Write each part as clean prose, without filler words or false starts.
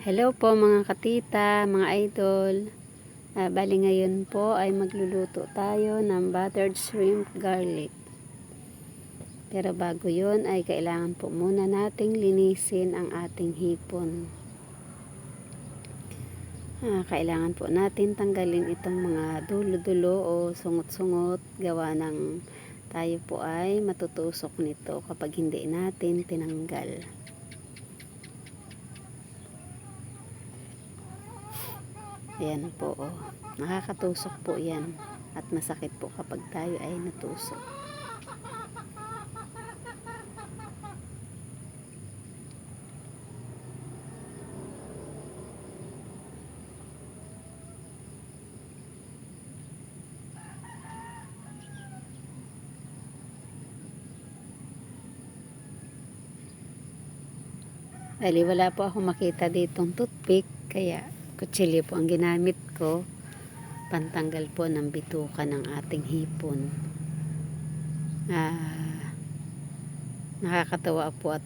Hello po mga katita, mga idol. Bali ngayon po ay magluluto tayo ng buttered shrimp garlic. Pero bago yun ay kailangan po muna nating linisin ang ating hipon. Kailangan po natin tanggalin itong mga dulo-dulo o sungot-sungot gawa ng tayo po ay matutusok nito kapag hindi natin tinanggal. Ayan po, oh. Nakakatusok po yan at masakit po kapag tayo ay natusok. Bali wala po ako makita ditong toothpick, kaya kutsilyo po ang ginamit ko pantanggal po ng bituka ng ating hipon. Nakakatawa po at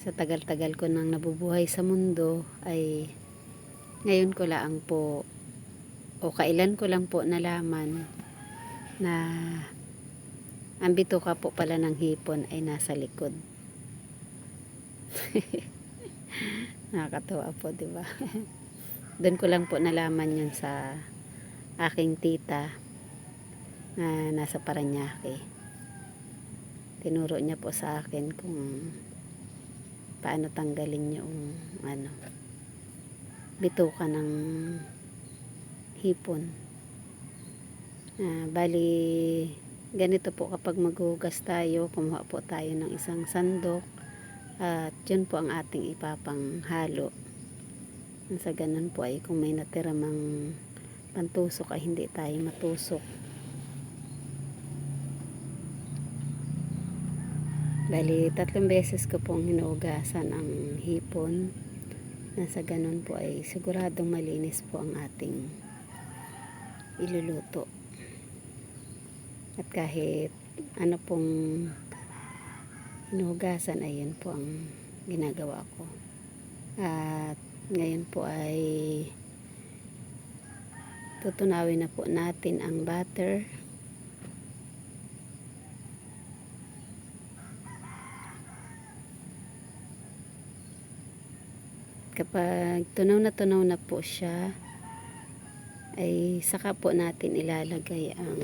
sa tagal-tagal ko nang nabubuhay sa mundo ay ngayon ko lang po o kailan ko lang po nalaman na ang bituka po pala ng hipon ay nasa likod. Nakakatawa po, di ba? Doon ko lang po nalaman yun sa aking tita na nasa Parañaque. Tinuro niya po sa akin kung paano tanggalin yung bituka ng hipon. Bali ganito po kapag maghugas tayo, kumuha po tayo ng isang sandok at yun po ang ating ipapanghalo. Sa ganun po ay kung may natira mang pantusok ay hindi tayo matusok. Bali 3 beses ko pong hinugasan ang hipon. Sa ganun po ay siguradong malinis po ang ating iluluto. At kahit ano pong hinugasan ay yun po ang ginagawa ko. At ngayon po ay tutunawin na po natin ang butter. Kapag tunaw na po siya ay saka po natin ilalagay ang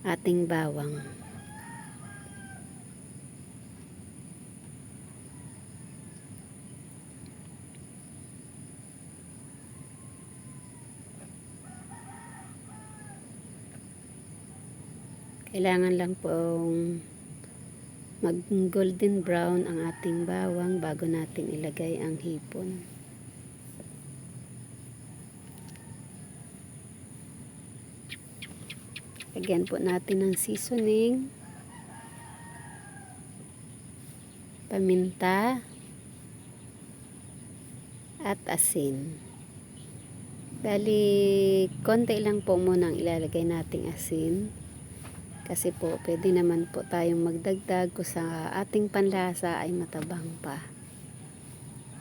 ating bawang. Kailangan lang pong mag golden brown ang ating bawang bago natin ilagay ang hipon. Lagyan po natin ng seasoning, paminta, at asin. Bali, konti lang po muna ang ilalagay nating asin. Kasi po, pwede naman po tayong magdagdag kung sa ating panlasa ay matabang pa.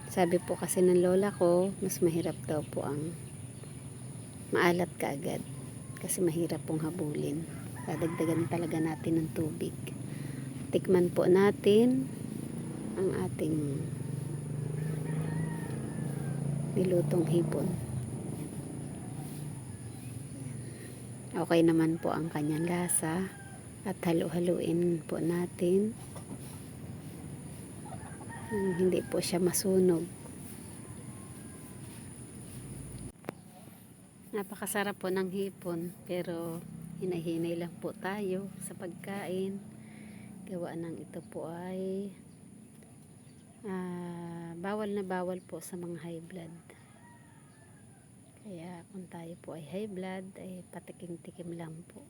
Sabi po kasi ng lola ko, mas mahirap daw po ang maalat kaagad. Kasi mahirap pong habulin. Dadagdagan talaga natin ng tubig. Tikman po natin ang ating nilutong hipon. Okay naman po ang kanyang lasa at halu-haluin po natin. Hindi po siya masunog. Napakasarap po ng hipon pero hinay-hinay lang po tayo sa pagkain. Gawa ng ito po ay bawal na bawal po sa mga high blood. Kaya kung tayo po ay high blood ay patikim-tikim lang po.